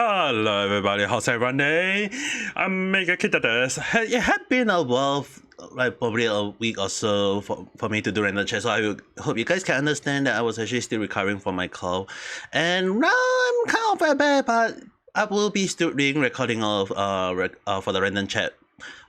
Hello everybody, how's everyone day? I'm Mega Kid. It had been a while, like probably a week or so for me to do random chat, so I hope you guys can understand that I was actually still recovering from my cold. And now I'm kind of bad, but I will be still doing recording of for the random chat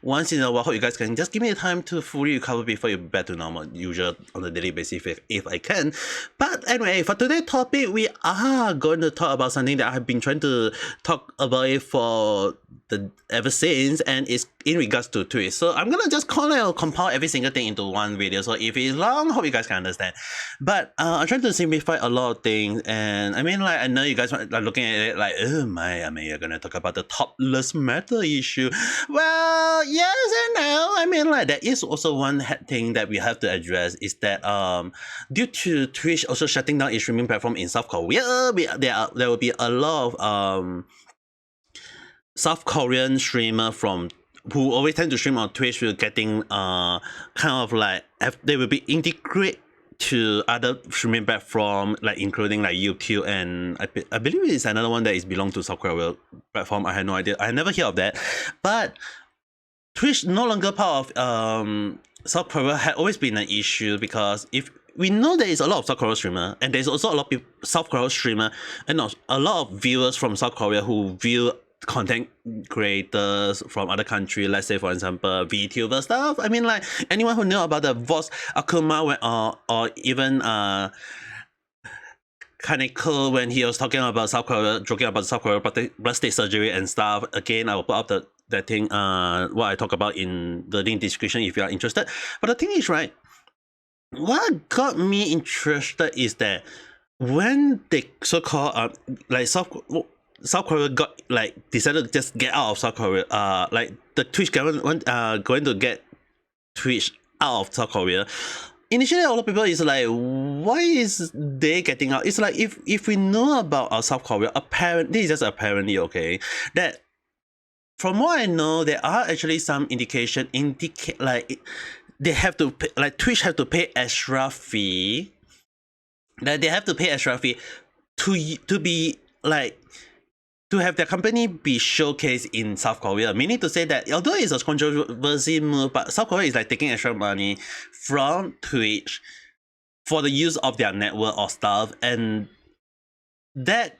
once in a while. Hope you guys can just give me the time to fully recover before you back to normal usual on a daily basis if I can. But anyway, for today's topic, we are going to talk about something that I've been trying to talk about it for ever since, and it's in regards to Twitch. So I'm gonna just compile every single thing into one video. So if it's long, hope you guys can understand. But I'm trying to simplify a lot of things, and I mean, like, I know you guys are looking at it like, oh my, I mean, you're gonna talk about the topless matter issue. Well, yes and no. I mean, like, there is also one thing that we have to address is that due to Twitch also shutting down its streaming platform in South Korea, there will be a lot of South Korean streamer who always tend to stream on Twitch will getting kind of like they will be integrated to other streaming platform, like including like YouTube, and I believe it's another one that is belong to South Korea platform. I had no idea. I never heard of that. But Twitch no longer part of South Korea had always been an issue, because if we know there is a lot of South Korea streamer, and there's also a lot of South Korea streamer and a lot of viewers from South Korea who view content creators from other country, let's say for example VTuber stuff. I mean, like, anyone who knew about the voice Akuma or even Kaneko when he was talking about South Korea, joking about South Korea plastic surgery and stuff. Again, I will put up that thing what I talk about in the link description if you are interested. But the thing is, right, what got me interested is that when they so-called like South Korea got decided to just get out of South Korea. Like the Twitch government going to get Twitch out of South Korea. Initially, a lot of people is like, why is they getting out? It's like if we know about South Korea, apparently, this is just apparently, okay, that from what I know, there are actually some indication like they have to pay, like Twitch have to pay extra fee. That they have to pay extra fee to be like, to have their company be showcased in South Korea, meaning to say that although it's a controversy move, but South Korea is like taking extra money from Twitch for the use of their network or stuff, and that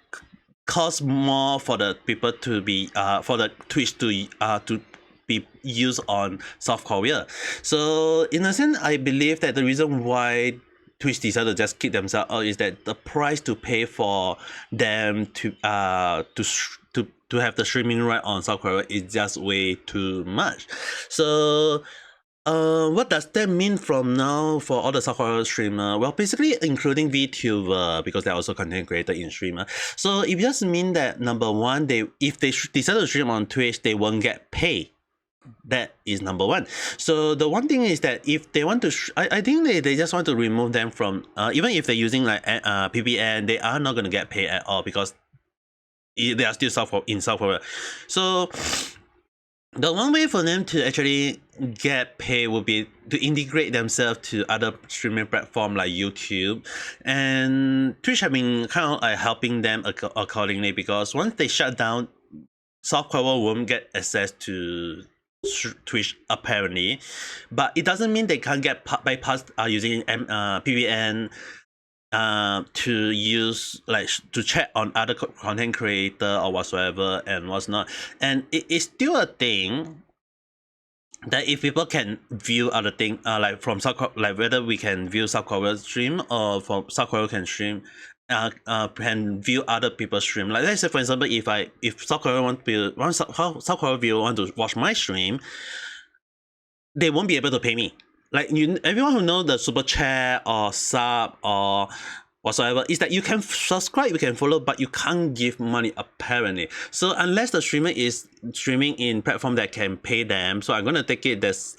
costs more for the people to be for the Twitch to be used on South Korea. So in a sense, I believe that the reason why Twitch decided to just keep themselves out is that the price to pay for them to have the streaming right on South Korea is just way too much. So what does that mean from now for all the South Korea streamer? Well, basically including VTuber, because they're also content creator in streamer. So it just means that number one, if they decide to stream on Twitch, they won't get paid. That is number one. So the one thing is that if they want to, I think they just want to remove them from, even if they're using like PBN, they are not going to get paid at all, because they are still in South Korea. So the one way for them to actually get paid would be to integrate themselves to other streaming platform like YouTube, and Twitch have been kind of helping them accordingly, because once they shut down, South Korea won't get access to Twitch apparently, but it doesn't mean they can't get bypassed using PBN to use to check on other content creator or whatsoever and what's not. And it is still a thing that if people can view other thing like from South Korea, like whether we can view South Korea stream or from South Korea can stream can view other people's stream. Like, let's say for example, if South Korea South Korea viewer want to watch my stream, they won't be able to pay me. Like, everyone who know the super chat or sub or whatsoever is that you can subscribe, you can follow, but you can't give money apparently. So unless the streamer is streaming in platform that can pay them, so I'm gonna take it as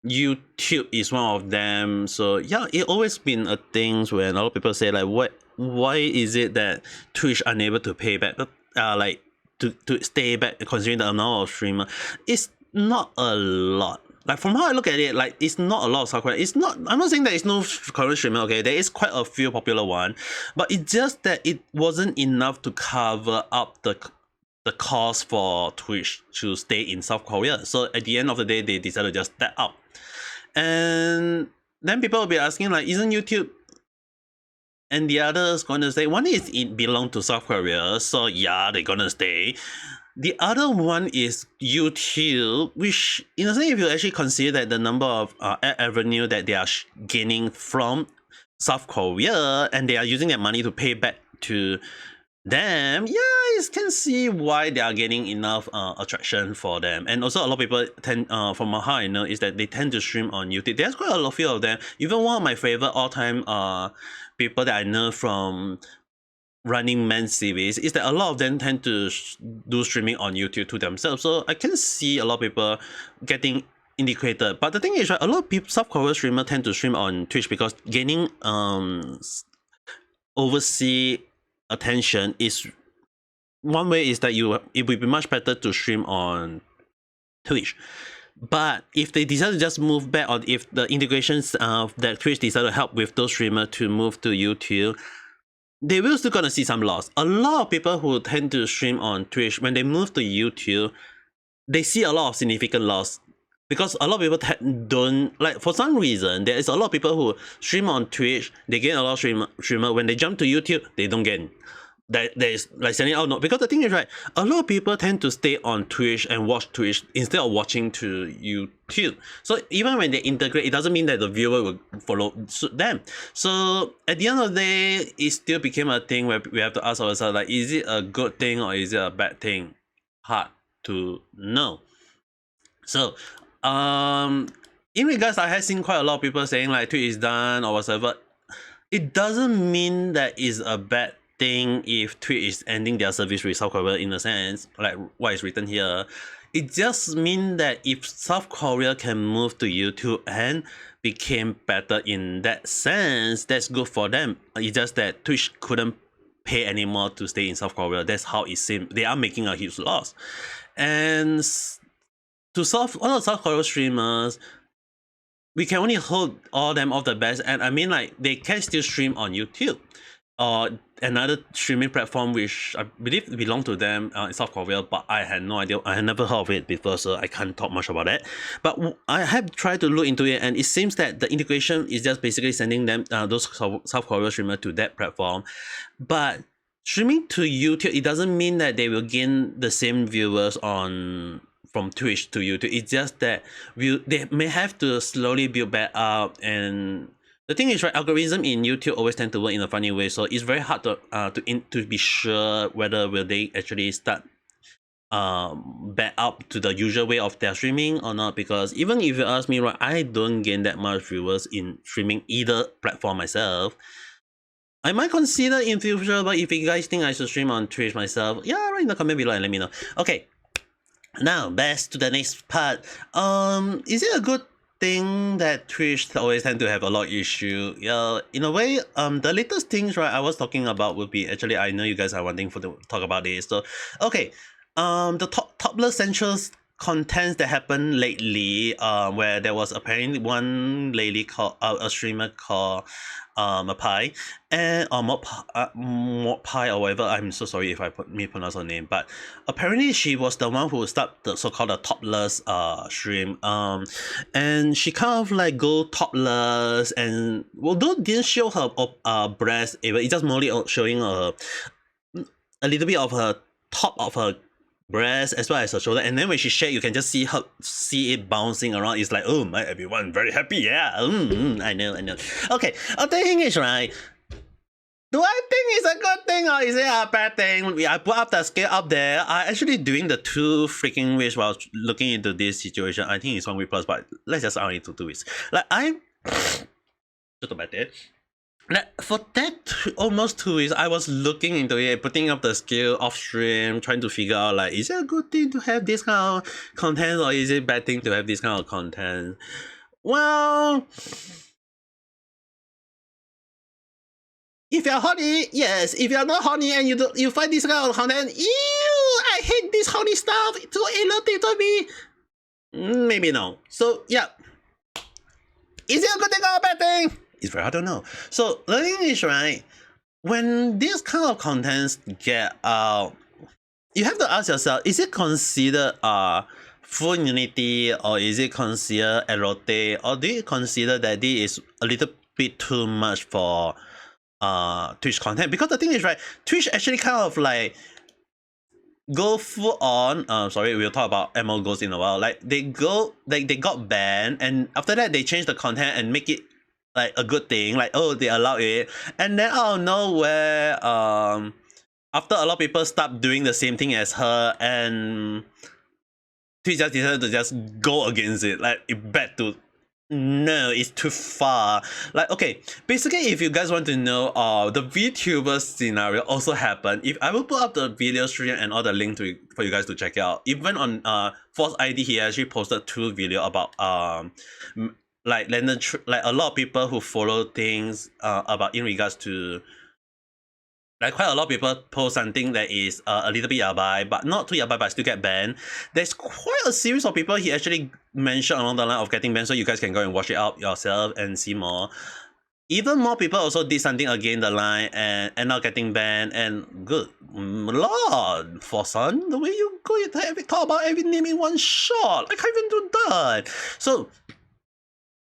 YouTube is one of them. So yeah, it always been a thing when a lot of people say like, why is it that Twitch unable to pay back, like to stay back considering the amount of streamer? It's not a lot. like from how I look at it, like it's not a lot of South Korean. It's not. I'm not saying that it's no Korean streamer. Okay, there is quite a few popular one, but it's just that it wasn't enough to cover up the cost for Twitch to stay in South Korea. So at the end of the day, they decided to just step up. And then people will be asking like, isn't YouTube and the others going to stay? One is it belong to South Korea, so yeah, they're gonna stay. The other one is YouTube, which in a sense, if you actually consider that the number of ad revenue that they are gaining from South Korea, and they are using that money to pay back to them, yeah, I can see why they are getting enough attraction for them. And also a lot of people tend, from how I know, is that they tend to stream on YouTube. There's quite a lot few of them. Even one of my favorite all-time people that I know from Running Man series is that a lot of them tend to do streaming on YouTube to themselves. So I can see a lot of people getting indicated. But the thing is, right, a lot of people, South Korean streamers tend to stream on Twitch because gaining overseas attention is one way, is that it would be much better to stream on Twitch. But if they decide to just move back, or if the integrations that Twitch decide to help with those streamers to move to YouTube, they will still gonna see some loss. A lot of people who tend to stream on Twitch, when they move to YouTube, they see a lot of significant loss. Because a lot of people don't, like, for some reason, there is a lot of people who stream on Twitch, they gain a lot of streamer. When they jump to YouTube, they don't gain. There is like sending out no. Because the thing is, right, a lot of people tend to stay on Twitch and watch Twitch instead of watching to YouTube. So even when they integrate, it doesn't mean that the viewer will follow them. So at the end of the day, it still became a thing where we have to ask ourselves, like, is it a good thing or is it a bad thing? Hard to know. So in regards, I have seen quite a lot of people saying like Twitch is done or whatever. It doesn't mean that it's a bad thing if Twitch is ending their service with South Korea, in a sense, like what is written here. It just means that if South Korea can move to YouTube and became better in that sense, that's good for them. It's just that Twitch couldn't pay anymore to stay in South Korea. That's how it seems. They are making a huge loss. And to solve all the South Korean streamers, we can only hold all them of the best. And I mean, like, they can still stream on YouTube or another streaming platform which I believe belong to them in South Korea, but I had no idea. I had never heard of it before, so I can't talk much about it. But I have tried to look into it, and it seems that the integration is just basically sending them those South Korean streamers to that platform. But streaming to YouTube, it doesn't mean that they will gain the same viewers on from Twitch to YouTube. It's just that they may have to slowly build back up. And the thing is, right, algorithm in YouTube always tend to work in a funny way, so it's very hard to be sure whether will they actually start back up to the usual way of their streaming or not. Because even if you ask me, right, I don't gain that much viewers in streaming either platform myself. I might consider in future, but if you guys think I should stream on Twitch myself, yeah, write in the comment below and let me know. Okay, now back to the next part. Is it a good thing that Twitch always tend to have a lot of issue? Yeah, in a way, the latest things, right, I was talking about would be, actually, I know you guys are wanting to talk about this. So, okay, the Topless Central's contents that happened lately, where there was apparently one lady called a streamer called Mapai and Morgpie or whatever. I'm so sorry if I mispronounce her name, but apparently she was the one who started the so-called the topless stream. And she kind of like go topless, and although didn't show her breast, it just mostly showing a little bit of her top of her breast as well as her shoulder. And then when she shake, you can just see it bouncing around. It's like, oh my, everyone very happy, yeah. I know. Okay, the thing is, right, do I think it's a good thing or is it a bad thing? I put up the scale up there. I actually doing the 2 freaking weeks while looking into this situation. I think it's 1 week plus, but let's just only do 2 weeks. Like, I just about it. For that almost 2 weeks, I was looking into it, putting up the scale off stream, trying to figure out, like, is it a good thing to have this kind of content or is it a bad thing to have this kind of content? Well, if you're horny, yes. If you're not horny and you find this kind of content, ew, I hate this horny stuff. It's so irritating to me. Maybe no. So yeah, is it a good thing or a bad thing? It's very hard to know. So the thing is, right, when these kind of contents get out, you have to ask yourself, is it considered full nudity, or is it considered erotic, or do you consider that this is a little bit too much for Twitch content? Because the thing is, right, Twitch actually kind of like go full on. Sorry, we'll talk about Asmongold in a while. Like they got banned, and after that they change the content and make it like a good thing. Like, oh, they allow it, and then out of nowhere, after a lot of people start doing the same thing as her, and Twitch just decided to just go against it. Like it back to, no, it's too far. Like, okay, basically, if you guys want to know, the VTuber scenario also happened. If I will put up the video stream and all the link to for you guys to check it out. Even on FalseEyeD, he actually posted 2 video about like like a lot of people who follow things about in regards to. Like quite a lot of people post something that is a little bit yabai, but not too yabai, but still get banned. There's quite a series of people he actually mentioned along the line of getting banned, so you guys can go and watch it out yourself and see more. Even more people also did something against the line and end up getting banned, and good lord, for son, the way you go, you talk about every name in one shot. I can't even do that. So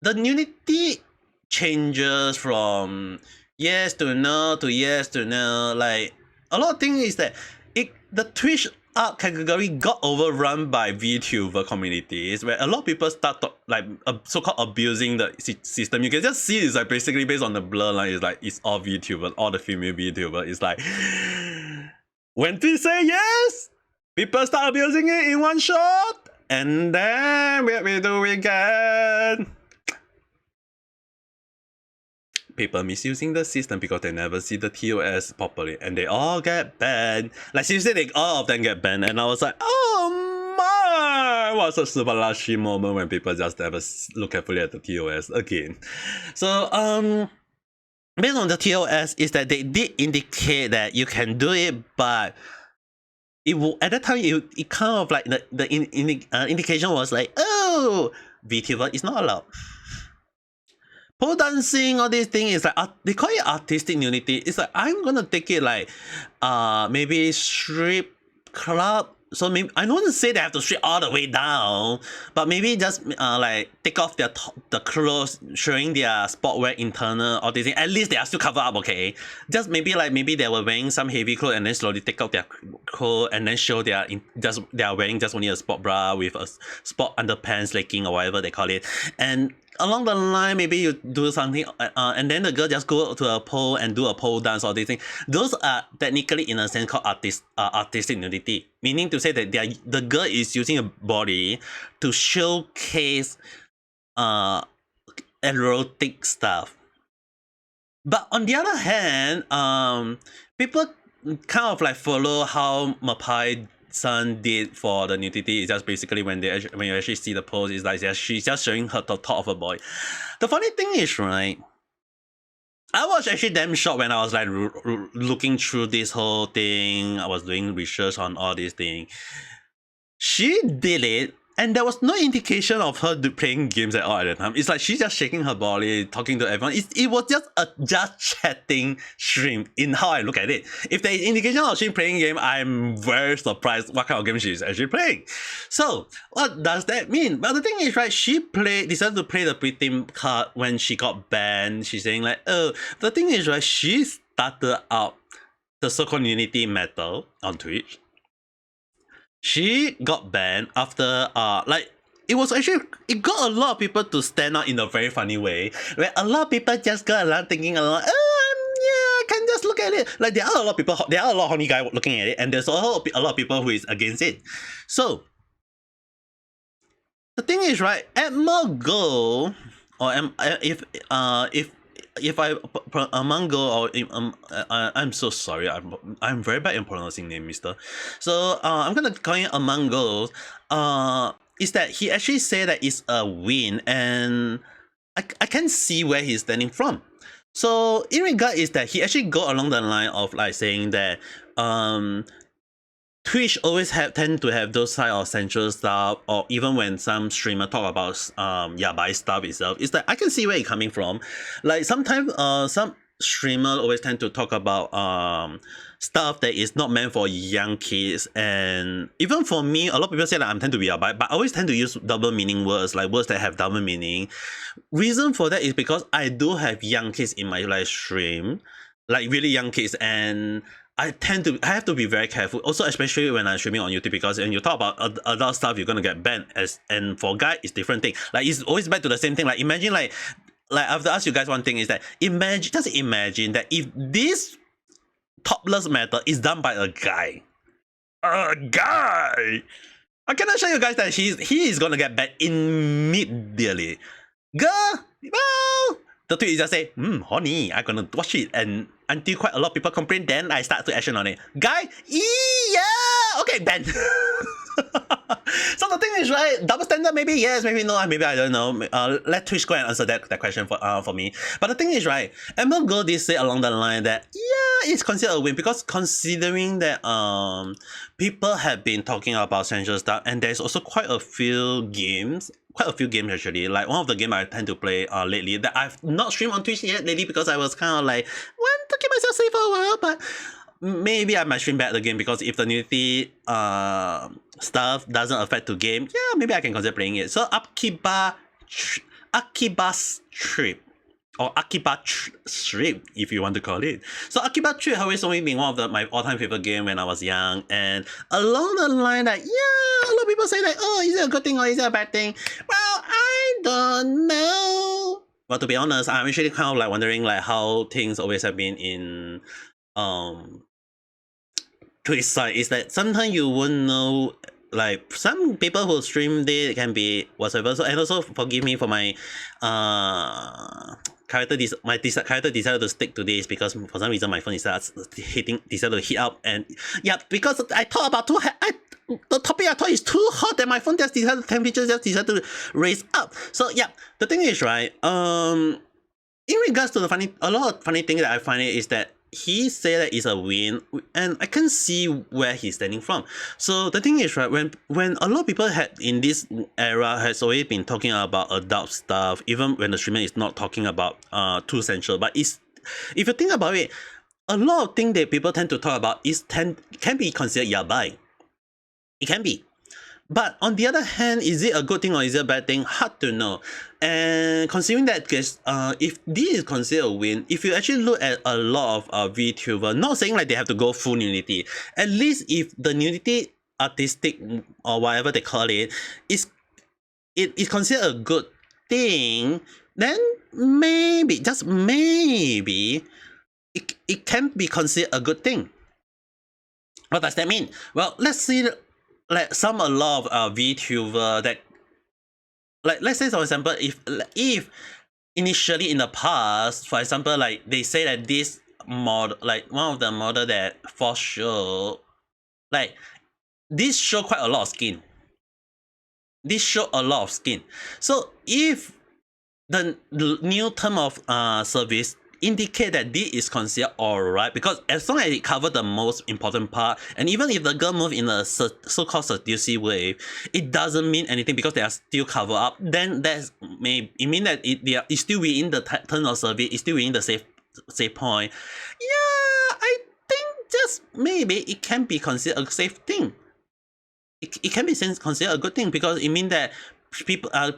the nudity changes from yes to no to yes to no. Like a lot of things is that the Twitch art category got overrun by VTuber communities, where a lot of people start like so-called abusing the system. You can just see it's like basically based on the blur line. It's like it's all VTubers, all the female VTubers. It's like when Twitch say yes, people start abusing it in one shot, and then what we do again? People misusing the system because they never see the TOS properly, and they all get banned. Like seriously, all of them get banned, and I was like, oh my! What a subalashi moment when people just never look carefully at the TOS again. So based on the TOS, is that they did indicate that you can do it, but it will, at that time it kind of like the indication was like, oh, VTuber is not allowed. Pole dancing, all these things is like they call it artistic nudity. It's like I'm gonna take it like maybe strip club. So maybe I don't want to say they have to strip all the way down, but maybe just like take off their the clothes, showing their sportwear internal, all these things. At least they are still covered up, okay? Just maybe they were wearing some heavy clothes and then slowly take out their clothes and then show they are wearing just only a sport bra with a sport underpants legging or whatever they call it. And along the line, maybe you do something, and then the girl just go to a pole and do a pole dance or these things. Those are technically, in a sense, called artistic nudity, meaning to say that the girl is using a body to showcase erotic stuff. But on the other hand, people kind of like follow how Mapai Son did for the nudity. Is just basically when you actually see the pose, it's like she's just showing her the top of her body. The funny thing is, right, I was actually damn shocked when I was like looking through this whole thing. I was doing research on all these things. She did it, and there was no indication of her playing games at all at the time. It's like she's just shaking her body, talking to everyone. It was just a chatting stream in how I look at it. If there is indication of she playing game, I'm very surprised what kind of game she's actually playing. So what does that mean? Well, the thing is, right, she decided to play the victim card when she got banned. She's saying like, oh, the thing is, right, she started out the so-called Unity Metal on Twitch. She got banned after like it got a lot of people to stand out in a very funny way, where a lot of people just go around thinking yeah, I can just look at it. Like there are a lot of people, there are a lot of horny guys looking at it, and there's also a lot of people who is against it. So the thing is, right, Asmongold, or if I Asmongold, or I'm so sorry, I'm very bad in pronouncing name, mister. So I'm gonna call him Asmongold. Is that he actually said that it's a win, and I can see where he's standing from. So in regard is that he actually go along the line of like saying that Twitch always tend to have those side of sensual stuff, or even when some streamer talk about yabai stuff itself, it's like I can see where it's coming from. Like sometimes some streamer always tend to talk about stuff that is not meant for young kids, and even for me, a lot of people say that I'm tend to be yabai, but I always tend to use double meaning words, like words that have double meaning. Reason for that is because I do have young kids in my live stream, like really young kids, and I have to be very careful. Also, especially when I'm streaming on YouTube, because when you talk about adult stuff, you're gonna get banned. And for guy, it's different thing. Like it's always back to the same thing. Like imagine like I have to ask you guys one thing is that just imagine that if this topless matter is done by a guy, I can assure you guys that he is gonna get banned immediately. Girl, well, the tweet is just say, honey, I'm gonna watch it, and until quite a lot of people complain, then I start to action on it. Guy, yeah, okay, ban. So the thing is, right, double standard, maybe yes, maybe no, maybe I don't know. Let Twitch go and answer that question for me. But the thing is, right, Asmongold did say along the line that yeah, it's considered a win, because considering that people have been talking about sensual stuff, and there's also quite a few games actually. Like one of the games I tend to play lately that I've not streamed on Twitch yet lately, because I was kind of like want to keep myself safe for a while, but maybe I might stream back the game, because if the nudity stuff doesn't affect the game, yeah, maybe I can consider playing it. So Akiba's Trip, or Akiba Trip, if you want to call it. So Akiba Trip has always only been one of my all-time favorite game when I was young, and along the line that yeah, a lot of people say like, oh, is it a good thing or is it a bad thing? Well, I don't know. But to be honest, I'm actually kind of like wondering like how things always have been in Twitch side, is that sometimes you won't know, like some people who stream they can be whatsoever. So, and also forgive me for my character decided to stick to this, because for some reason my phone decided to heat up, and yeah, because I thought about the topic I thought is too hot, and my phone just decided the temperature just decided to raise up. So yeah, the thing is, right, in regards to a lot of funny thing that I find it is that he said that it's a win, and I can see where he's standing from. So the thing is, right, when a lot of people had in this era has always been talking about adult stuff, even when the streamer is not talking about too sensual, but if you think about it, a lot of things that people tend to talk about can be considered yabai. It can be. But on the other hand, is it a good thing or is it a bad thing? Hard to know. And considering that case, if this is considered a win, if you actually look at a lot of VTubers, not saying like they have to go full nudity, at least if the nudity artistic or whatever they call it is considered a good thing, then maybe, just maybe, it can be considered a good thing. What does that mean? Well, let's see. Like a lot of VTuber that, like, let's say for example, if initially in the past, for example, like they say that this model, like one of the model that VShojo, like this show quite a lot of skin. This show a lot of skin. So if the new term of service indicate that this is considered alright, because as long as it covers the most important part, and even if the girl move in a so-called seductive way, it doesn't mean anything because they are still covered up, then it mean that it's still within the term of service, it's still within the safe point. Yeah, I think just maybe it can be considered a safe thing. It can be considered a good thing, because it means that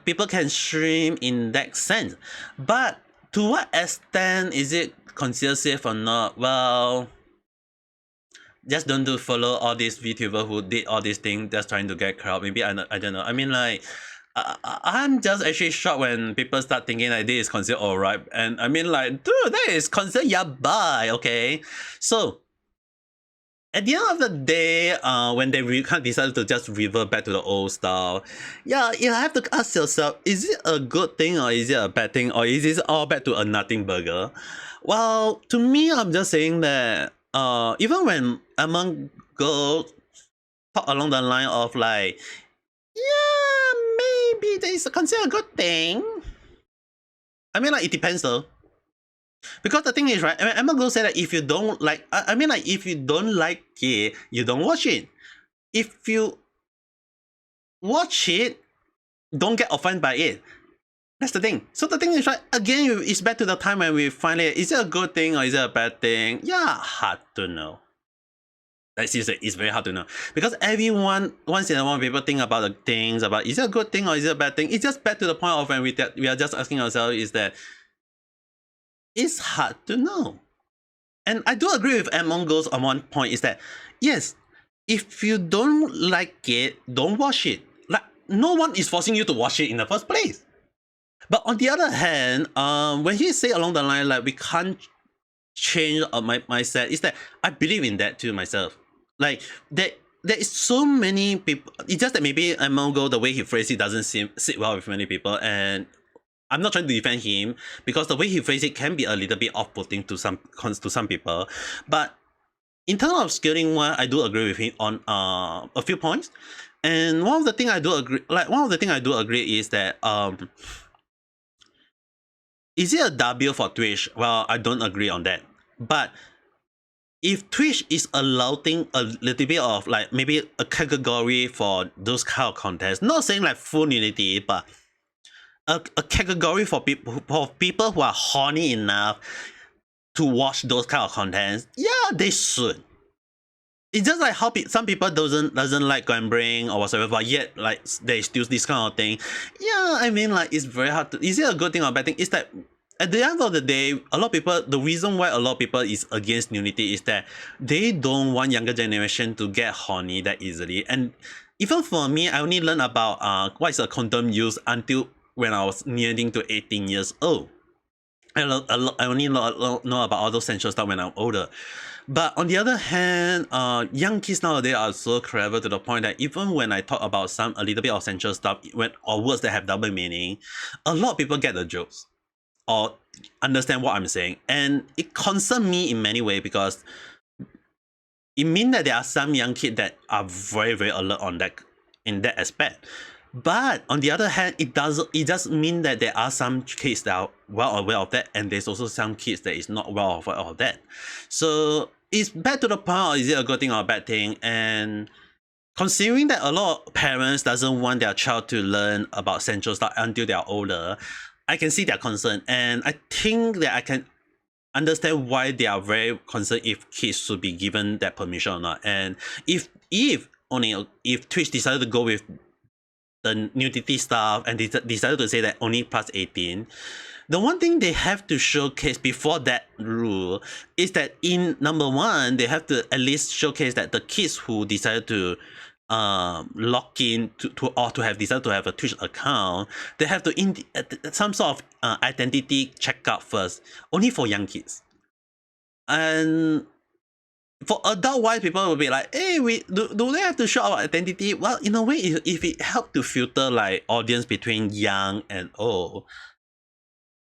people can stream in that sense. But to what extent is it considered safe or not? Well, just don't follow all these VTubers who did all these things just trying to get crowd. Maybe I don't know. I mean, like, I'm just actually shocked when people start thinking like this is considered alright. And I mean, like, dude, that is considered yabai, okay? So at the end of the day, when they decided to just revert back to the old style, yeah, you have to ask yourself, is it a good thing or is it a bad thing, or is this all back to a nothing burger? Well, to me, I'm just saying that even when Asmongold talk along the line of like, yeah, maybe that is considered a good thing. I mean, like, it depends though. Because the thing is, right, Asmongold said that if you don't like, I mean, like, if you don't like it, you don't watch it. if you watch it, don't get offended by it. That's the thing. So the thing is, right, again, it's back to the time when we finally, is it a good thing or is it a bad thing? Yeah, hard to know. Like seriously, it's very hard to know. Because everyone, once in a while, people think about the things, about is it a good thing or is it a bad thing? It's just back to the point of when we are just asking ourselves is that it's hard to know. And I do agree with Asmongold on one point is that, yes, if you don't like it, don't watch it. Like, no one is forcing you to watch it in the first place. But on the other hand, when he say along the line, like, we can't change my mindset, is that I believe in that too myself. Like, there is so many people, it's just that maybe Asmongold, the way he phrased it doesn't sit well with many people, and I'm not trying to defend him, because the way he phrased it can be a little bit off-putting to some people. But in terms of scaling one, I do agree with him on a few points. And one of the things I do agree is that is it a W for Twitch? Well, I don't agree on that. But if Twitch is allowing a little bit of like maybe a category for those kind of contests, not saying like full nudity, but a category for people who are horny enough to watch those kind of contents, yeah, they should. It's just like how some people doesn't like gambling or whatsoever, but yet like they still this kind of thing. Yeah, I mean, like, it's very hard to, is it a good thing or a bad thing? It's that at the end of the day, a lot of people, the reason why a lot of people is against nudity is that they don't want younger generation to get horny that easily. And even for me, I only learned about what is a condom use until when I was nearing to 18 years old. I only know about all those sensual stuff when I'm older. But on the other hand, young kids nowadays are so clever to the point that even when I talk about a little bit of sensual stuff, or words that have double meaning, a lot of people get the jokes or understand what I'm saying. And it concerns me in many ways, because it means that there are some young kids that are very, very alert on that, in that aspect. But on the other hand, it does mean that there are some kids that are well aware of that, and there's also some kids that is not well aware of that. So it's back to the point, or is it a good thing or a bad thing? And considering that a lot of parents doesn't want their child to learn about sensual stuff until they are older, I can see their concern, and I think that I can understand why they are very concerned if kids should be given that permission or not. And if Twitch decided to go with the nudity stuff and decided to say that only plus 18, the one thing they have to showcase before that rule is that in number one, they have to at least showcase that the kids who decided to log in or to have decided to have a Twitch account, they have to some sort of identity checkup first, only for young kids. And for adult-wise, people will be like, hey, do they have to show our identity? Well, in a way, if it helps to filter like audience between young and old,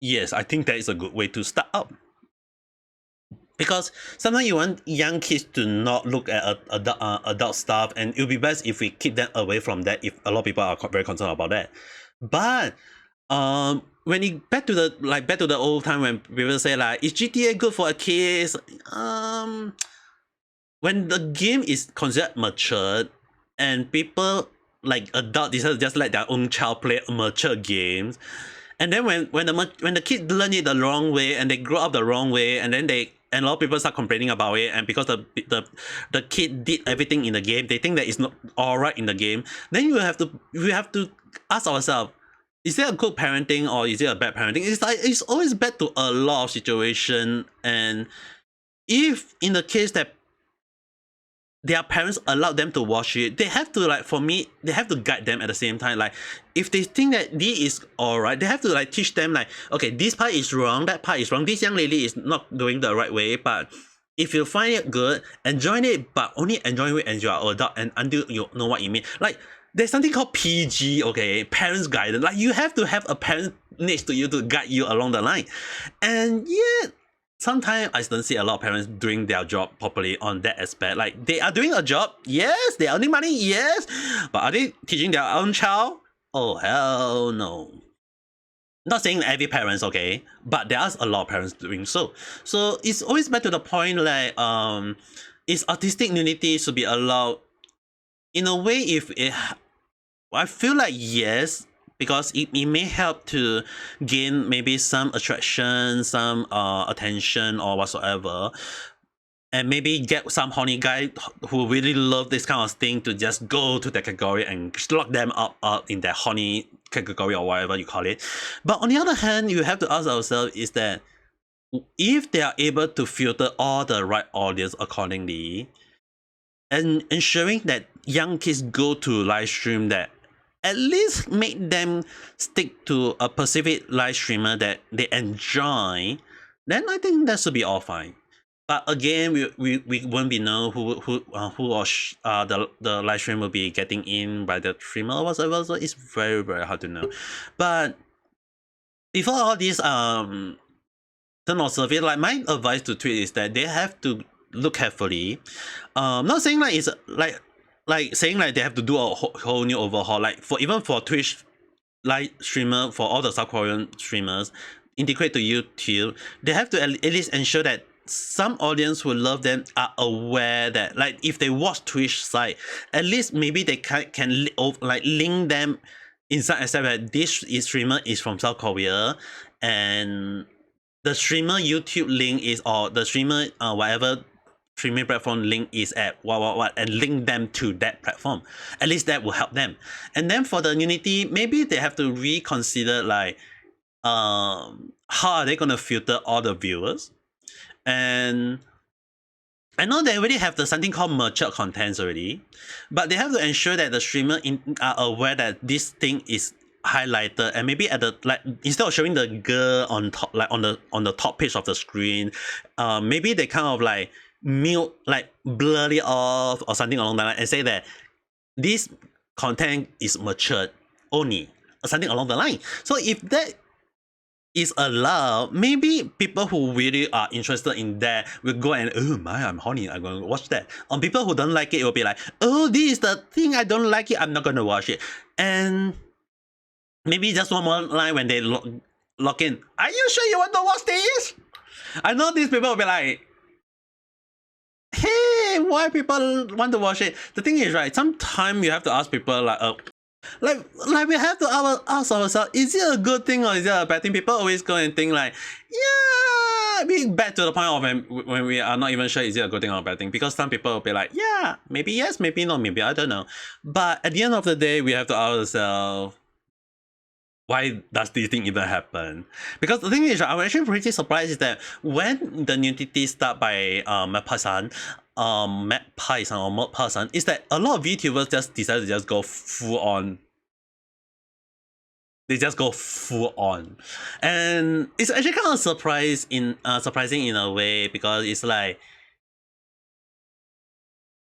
yes, I think that is a good way to start up. Because sometimes you want young kids to not look at adult stuff, and it would be best if we keep them away from that, if a lot of people are very concerned about that. But when it back to the old time when people say like, is GTA good for a kids? When the game is considered mature and people like adults decide to just let their own child play mature games, and then when the kids learn it the wrong way and they grow up the wrong way, and then a lot of people start complaining about it, and because the kid did everything in the game, they think that it's not alright in the game, then we have to ask ourselves, is it a good parenting or is it a bad parenting? It's like, it's always bad to a lot of situation. And if in the case that their parents allowed them to watch it, they have to, like, for me, they have to guide them at the same time. Like, if they think that this is alright, they have to like teach them like, okay, this part is wrong, that part is wrong, this young lady is not doing the right way, but if you find it good, enjoy it, but only enjoy it as you are adult and until you know what it means. Like, there's something called PG, okay, parents guidance. Like, you have to have a parent next to you to guide you along the line. And yet, sometimes I don't see a lot of parents doing their job properly on that aspect. Like, they are doing a job, yes, they are earning money, yes, but are they teaching their own child? Oh, hell no. Not saying every parents, okay, but there are a lot of parents doing so. So it's always back to the point like, is artistic nudity should be allowed in a way, if it, I feel like yes, because it may help to gain maybe some attraction, some attention or whatsoever, and maybe get some horny guy who really love this kind of thing to just go to the category and lock them up in that horny category or whatever you call it. But on the other hand, you have to ask ourselves is that if they are able to filter all the right audience accordingly, and ensuring that young kids go to live stream that at least make them stick to a specific live streamer that they enjoy, then I think that should be all fine. But again, we won't be know who or the live stream will be getting in by the streamer or whatever, so it's very hard to know. But before all this turn on surface, like my advice to Twitch is that they have to look carefully. Not saying like it's like saying like they have to do a whole new overhaul. Like even for Twitch live streamer, for all the South Korean streamers integrate to YouTube, they have to at least ensure that some audience who love them are aware that like if they watch Twitch site, at least maybe they can like link them inside and say that this streamer is from South Korea, and the streamer YouTube link is, or the streamer whatever streaming platform link is at what, and link them to that platform. At least that will help them. And then for the Unity, maybe they have to reconsider like how are they gonna filter all the viewers. And I know they already have something called mature contents already, but they have to ensure that the streamer are aware that this thing is highlighted, and maybe at the like instead of showing the girl on top, like on the top page of the screen, maybe they kind of like mute, like blur it off or something along that line, and say that this content is matured only, or something along the line. So if that is allowed, maybe people who really are interested in that will go and, oh my, I'm horny, I'm going to watch that. On people who don't like it, will be like, oh, this is the thing, I don't like it, I'm not going to watch it. And maybe just one more line when they log in, are you sure you want to watch this? I know these people will be like, hey, why people want to watch it? The thing is, right, sometimes you have to ask people like we have to ask ourselves, is it a good thing or is it a bad thing? People always go and think like, yeah, being back to the point of when we are not even sure is it a good thing or a bad thing, because some people will be like, yeah, maybe yes, maybe no, maybe I don't know. But at the end of the day, we have to ask ourselves, why does this thing even happen? Because the thing is, I'm actually pretty surprised is that when the nudity start by Mapai Son, Mapai Son or Morgpie Son, is that a lot of VTubers just decide to just go full on. They just go full on, and it's actually kind of surprising in a way, because it's like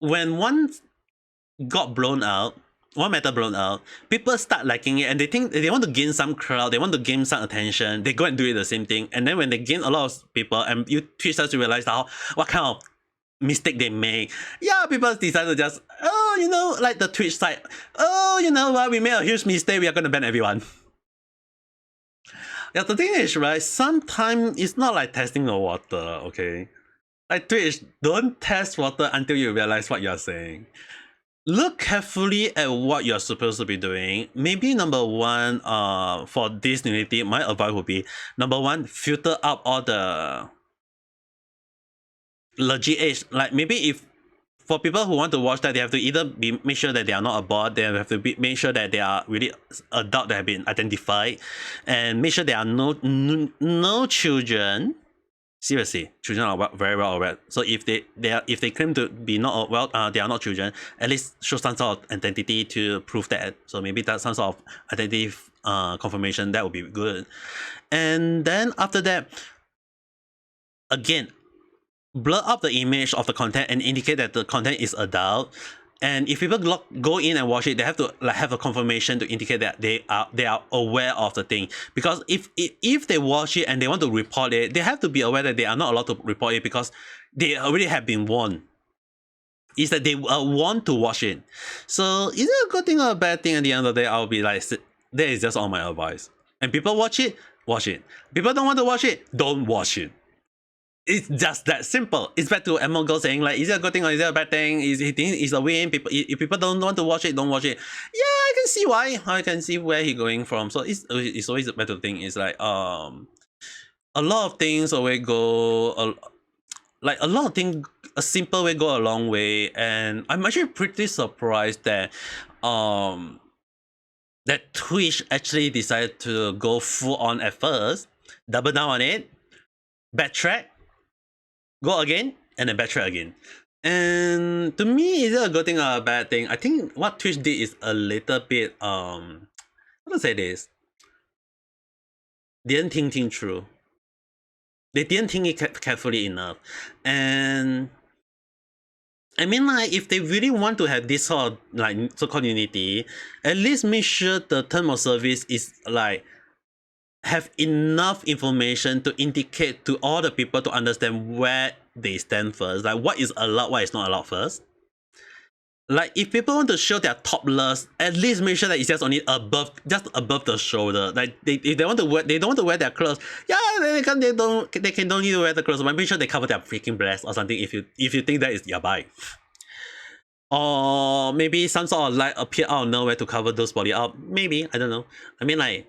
when one got blown out, one matter blown out, people start liking it, and they think they want to gain some crowd, they want to gain some attention, they go and do it the same thing, and then when they gain a lot of people, and Twitch starts to realize how what kind of mistake they make. Yeah, people decide to just, oh, you know, like the Twitch side, oh, you know what, we made a huge mistake, we are gonna ban everyone. Yeah, the thing is, right, sometimes it's not like testing the water, okay? Like Twitch, don't test water until you realize what you're saying. Look carefully at what you're supposed to be doing. Maybe number one, for this Unity, my advice would be, number one, filter out all the legit age. Like maybe if for people who want to watch that, they have to either make sure that they are not a bot, they have to make sure that they are really adult that have been identified, and make sure there are no children. Seriously, children are very well aware. So if they claim to be not they are not children, at least show some sort of identity to prove that. So maybe that's some sort of identity confirmation, that would be good. And then after that, again, blur up the image of the content and indicate that the content is adult. And if people go in and watch it, they have to like have a confirmation to indicate that they are aware of the thing. Because if they watch it and they want to report it, they have to be aware that they are not allowed to report it, because they already have been warned. Is that they want to watch it. So is it a good thing or a bad thing? At the end of the day, I'll be like, that is just all my advice. And people watch it, watch it. People don't want to watch it, don't watch it. It's just that simple. It's back to Asmongold saying like, is it a good thing or is it a bad thing? Is he think it's a win? People, if people don't want to watch it, don't watch it. Yeah, I can see why. I can see where he's going from. So it's always a better thing. It's like a lot of things always go like a lot of things. A simple way go a long way, and I'm actually pretty surprised that that Twitch actually decided to go full on at first, double down on it, backtrack, go again, and then backtrack again. And to me, is it a good thing or a bad thing? I think what Twitch did is a little bit how to say this? Didn't think through. They didn't think it carefully enough. And I mean, like, if they really want to have this sort of like so-called unity, at least make sure the term of service is like have enough information to indicate to all the people to understand where they stand first, like what is allowed, what is not allowed first. Like if people want to show their topless, at least make sure that it's just only above the shoulder. Like if they want to wear, they don't want to wear their clothes. Yeah, they don't need to wear the clothes. But make sure they cover their freaking breasts or something. If you think that is yabai. Or maybe some sort of light appear out of nowhere to cover those body up. Maybe, I don't know. I mean, like,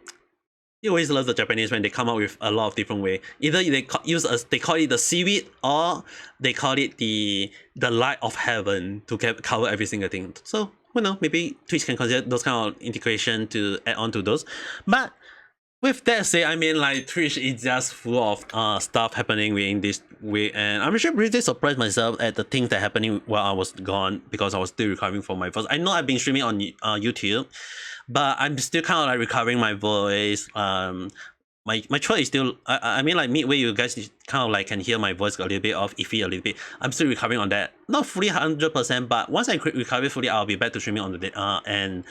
you always love the Japanese when they come up with a lot of different way. Either they call it the seaweed, or they call it the light of heaven to cover every single thing. So, you know, maybe Twitch can consider those kind of integration to add on to those. But with that said, I mean, like, Twitch is just full of stuff happening within this way, and I'm actually really surprised myself at the things that happening while I was gone, because I was still recovering from my first. I know I've been streaming on YouTube, but I'm still kind of like recovering my voice. My throat is still. I mean, like midway, you guys kind of like can hear my voice a little bit off, iffy a little bit. I'm still recovering on that. Not fully 100%, but once I recover fully, I'll be back to streaming on the day. And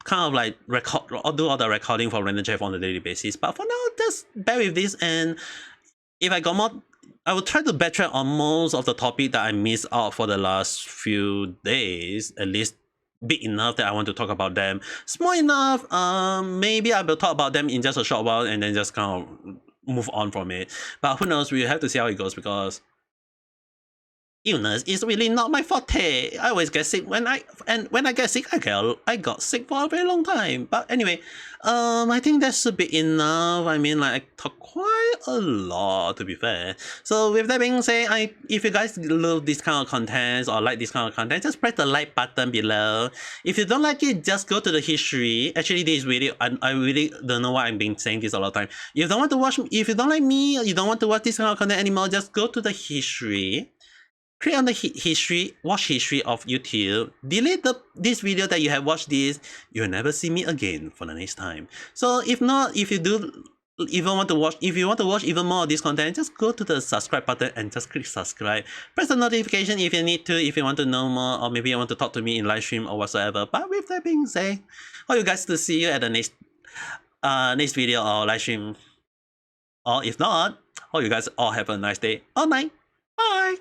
kind of like do all the recording for Random Chef on a daily basis. But for now, just bear with this, and if I got more, I will try to backtrack on most of the topic that I missed out for the last few days, at least big enough that I want to talk about them. Small enough, maybe I will talk about them in just a short while and then just kind of move on from it. But who knows, we have to see how it goes, because illness is really not my forte. I always get sick when I get sick, I got sick for a very long time. But anyway, I think that should be enough. I mean, like, I talk quite a lot, to be fair. So with that being said, if you guys love this kind of content or like this kind of content, just press the like button below. If you don't like it, just go to the history. Actually, this is really, I really don't know why I've been saying this a lot of time. If you don't want to watch, if you don't like me, you don't want to watch this kind of content anymore, just go to the history. Click on the history, watch history of YouTube, delete this video that you have watched this, you'll never see me again for the next time. So if not, if you want to watch even more of this content, just go to the subscribe button and just click subscribe. Press the notification if you need to, if you want to know more, or maybe you want to talk to me in live stream or whatsoever. But with that being said, hope you guys to see you at the next video or live stream. Or if not, hope you guys all have a nice day or night. Bye!